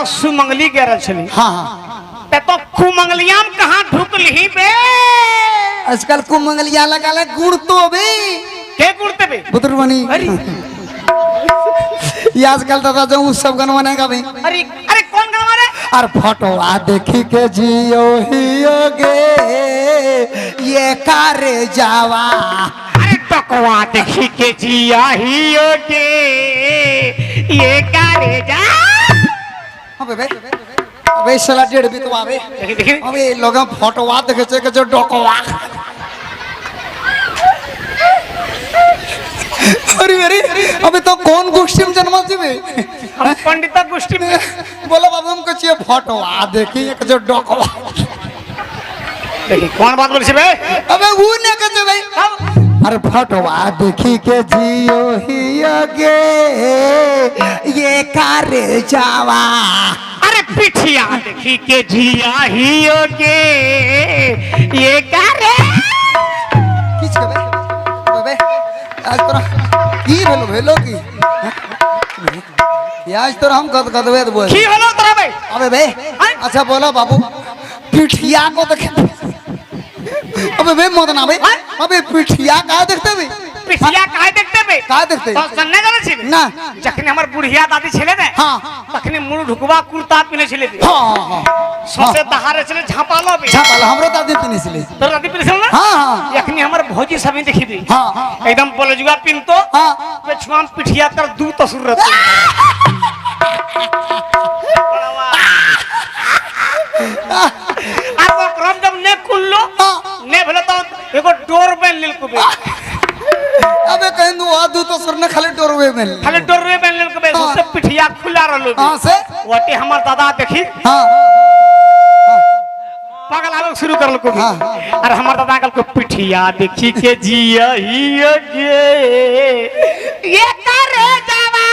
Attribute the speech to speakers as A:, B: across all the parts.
A: सुमंगली के रचली।
B: हाँ हाँ
A: ते तो कुमंगलियां कहाँ ढुकली बे?
B: आजकल कुमंगलिया लगा ले गुड़ तो बे
A: के गुड़ते बे?
B: बुतरू बनी ये आजकल दादा जो उस सब गाना बनेगा भाई।
A: अरे अरे कौन गाना रे?
B: और फोटोआ देखी के जियो हियोगे ये कारे जावा।
A: अरे टकवा देखी के जिया हियोगे ये कारे जा।
B: अबे बे अबे साला डेढ़ भी तो आवे।
A: देखी देखी
B: अबे लोग फोटोआ देखे छे के जो डोकवा। अरे अरे अबे तो कौन गोष्ठी में जन्मा थी बे?
A: हम पंडिता गोष्ठी में
B: बोला बाबू हमको चाहिए फोटोआ देखी एक जो डोकवा।
A: देखी कौन बात बोल से बे?
B: अबे वो ने कहते भाई अरे फोटोआ देखी के जियो हियोगे ये कारे जावा।
A: अरे पिठिया देखी के जिया हियोगे ये कारे।
B: किस के बे? अबे आज तोरा की भेलो की आज तोरा हम गदगदवे बोल
A: की भेलो तोरा बे?
B: अबे बे अच्छा बोलो बाबू पिठिया को देखे। अबे बे मदना बे अबे पिठिया का देखते बे?
A: पिठिया काहे देखते बे?
B: का देखते
A: तो सन्ने जाने छिले
B: ना
A: जखने हमर बुढ़िया दादी छिले ने
B: हाँ
A: तखने मुंह ढुकवा कुर्ता पिने छिले थे।
B: हाँ
A: सोसे दहारे चले झापालो बे।
B: छापल हमरो दादी पिने सिले।
A: तो दादी पिने छिले ना?
B: हाँ
A: यखनी हमर भौजी सभी देखी दी
B: हाँ
A: एकदम बोलजुआ पिन तो
B: हाँ
A: पेछुआ में पिठिया कर दू तसुर रहते। अब वो क्रम जब ने खुल्लो ने भले तो एगो डोर बेल लेल को बे।
B: अबे कहन दो आदू तो सरने खाली डोरवे में
A: खाली डोर बेल लेल को बे उससे पिठिया खुला रहलो बे।
B: हां से
A: वाटे हमर दादा देखी
B: हाँ
A: पागल आलो शुरू कर लो को भी।
B: हाँ।
A: अरे हमार दादा कल को पिठिया देखी के जिया हिया गे ये करे जावा।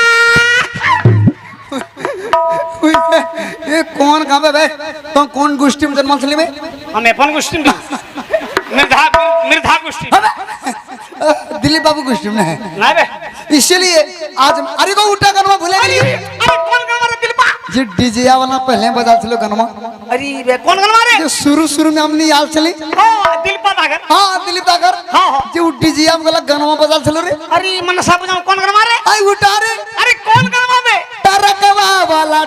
B: ये कौन कहाँ पे बे? तो कौन गोष्ठी में जन्म चली बे?
A: हम अपन गोष्ठी में मिर्धा गोष्ठी
B: दिलीप बाबू गोष्ठी में है
A: नहीं बे।
B: इसलिए आज अरे को उल्टा गनमा भूले
A: अरे
B: गई।
A: अरे कौन गाना रे दिलपा?
B: जी डीजे वाला पहले बजा चलो गनमा
A: अरे बे कौन गाना रे?
B: जो शुरू में हमने याद चली
A: हां दिलपा दागर।
B: हाँ दिलीप दागर
A: हां हां
B: जो डीजे वाला गनमा बजा चलो रे।
A: अरे मनसा बजाओ कौन गाना रे?
B: आई उठा रे
A: अरे कौन गाना बे?
B: टरकवा वाला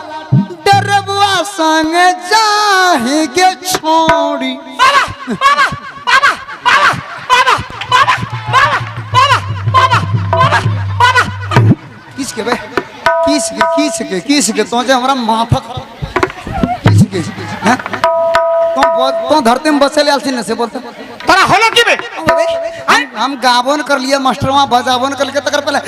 B: डरबुआ संग जाही के छोड़ी।
A: बाबा बाबा बाबा बाबा बाबा बाबा बाबा बाबा बाबा बाबा
B: किसके बे? किसके तो जे हमरा माथा किसके हैं? तो धरती में बसे ले आलसी न से बोलते
A: तोरा होलो की बे?
B: हम गावन कर लिए मास्टरवा बजावन कर के तकर पहले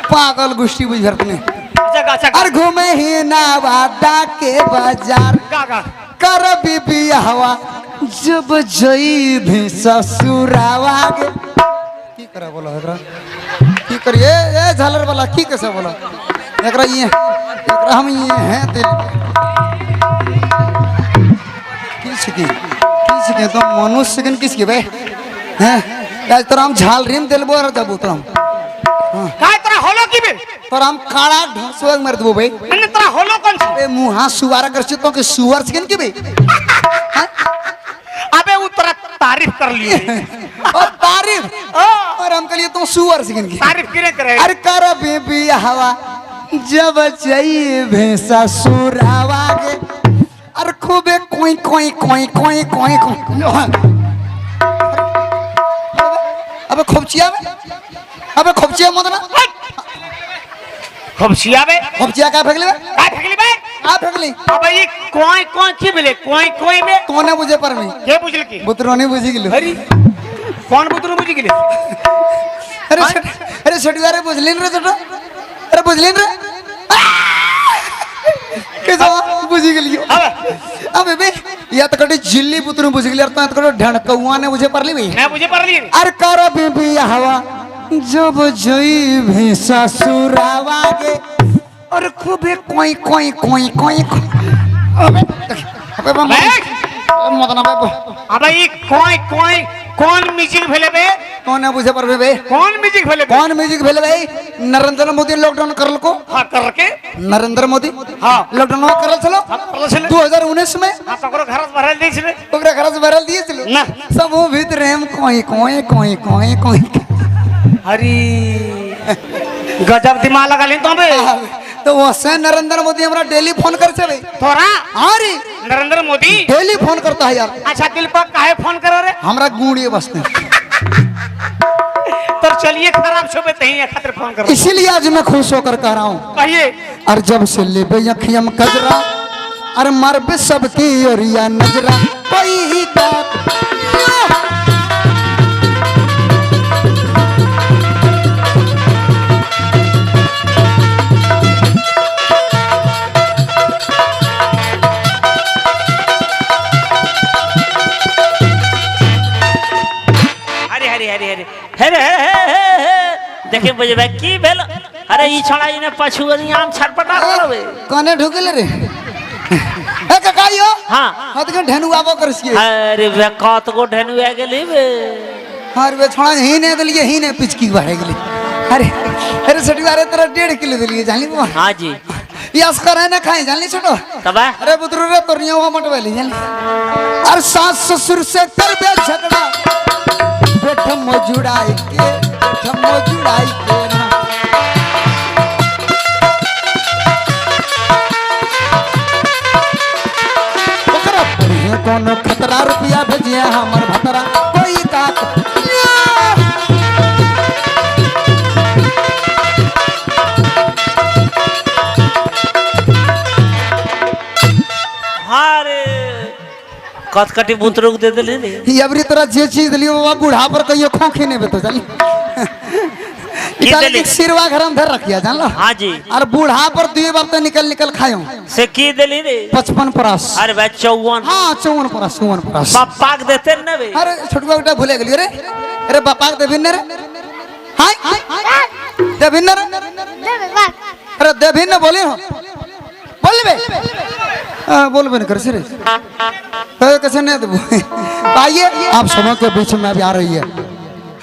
B: पागल गोष्ठी बुझ धरती ने
A: जगह जगह
B: और घूमे ही नवादा के बाजार
A: गागा
B: कर बीबी हवा जब जई भी ससुरावा गे की करे बोलो एकरा की करिए ए झालर वाला की कैसे बोलो एकरा हम ये हैं दिल किसके तो मनुष्य के किसके बे हैं आज तो हम झाल रिम दिलबो और जब उतरम
A: काय तोरा होलो की बे?
B: पर हम काड़ा ढोसवा मार देबो भाई
A: अन्ने तोरा होलो कौन सी?
B: ए मुहा सुवार कर तो के सुअर सिकन के बे
A: अबे वो तोरा तारीफ कर लिए
B: और तारीफ और हम कहिए तो सुअर सिकन की
A: तारीफ किने करे?
B: अरे कर बेबी हवा जब चाहिए भैंसा सुरावा गे अरे खूबे कोई कोई कोई कोई कोई अबे खोपचिया में अबे खोपचिया मत ना
A: खबसिया बे
B: खोपचिया का फेंकले
A: काय फेंकली बे?
B: आ फेंकली
A: अबे ये कोई कोई की बोले कोई कोई बे
B: कोने बुझे पर में
A: के बुझल की?
B: बुतरोनी बुझी गेलो
A: अरे कौन बुतरू बुझ गेले?
B: अरे छोटी रे बुझलिन रे छोटो अरे बुझलिन रे कैसा बुझी गेलियो अबे बे या तो कटे जिल्ली पुतरू बुझ गेली तो कटे ढणकौआ ने बुझे परली बे
A: मैं बुझे परली
B: अरे कर बेबी हवा जब जई भैंसा सुरावा गे और खूबे कोई कोई कोई कोई अबे अबे
A: मत ना बे। अबे ये कोई कोई कौन मिजिल भेले बे?
B: कौन है बुझे पर बे
A: कौन म्यूजिक भेले
B: कौन म्यूजिक भेले भाई नरेंद्र मोदी लॉकडाउन करल को
A: हाँ करके
B: नरेंद्र मोदी
A: हाँ
B: लॉकडाउन करल चलो
A: करल छले
B: 2019 में
A: हाँ तो घर भरल दी छले
B: ओकरा घर से भरल दिए चलो
A: ना
B: सब वो भीतर हम कोई
A: हरी गजब दिमाग लगा लें तो बे
B: तो वैसे नरेंद्र मोदी हमरा डेली फोन कर से भाई
A: थोड़ा
B: हाँ रे
A: नरेंद्र मोदी
B: डेली फोन करता है यार
A: अच्छा दिल पर काहे फोन करो रे
B: हमरा गुड़िए बसते
A: तो चलिए खराब शोबे तही खातिर फोन करो
B: इसीलिए आज मैं खुश होकर कह रहा हूँ
A: कहिए
B: और जब से लेबे अखियम कजरा अरे मरबे सबकी ओरिया नजरा कोई का
C: देखे बजबा की भेल अरे ई छोड़ा इने पछुअनी आम छटपटा करबे
B: कने ढुकले रे ए ककाइयो
C: हां
B: हत के ढेनु आबो करसिए
C: अरे वे कत को ढेनु आ गेली बे
B: हार वे छोड़ा ही ने दलिए ही ने पिचकी बढ़े गेली अरे अरे छठी बारे तेरा 1.5 किलो दलिए जानी को
C: हां जी
B: यस करे ना खाए जानी छोटो
C: तबा
B: अरे बुतरू रे तोरिया वो मटवेली जानी और सास ससुर से करबे झगड़ा बैठ मजुड़ाई के ना ओकरा पढ़िए कोनो खतरा रुपया भेजिए हमर भतरा कोई का
C: हां रे कटकटी बुतरुक दे देली रे
B: ये अबरी तरह जे चीज दिलियो बाबा बूढ़ा पर कहियो खोखे ने बेतो चली
C: देली?
B: सिरवा घर में धर रखिया जान लो
C: हां जी
B: और बूढ़ा पर दुई बार तो निकल खायो
C: से की देली रे
B: 55 परस
C: अरे भाई 54
B: हाँ 54 परस
C: पापा के देते न बे
B: अरे छोटका बेटा भूले गेलियो रे अरे बापा के देबिन रे हाय देबिन रे अरे देबिन न बोले हो बोलबे बोलबे न कर से रे कैसे नहीं देबो आइए आप सबों के बीच में अभी आ रही है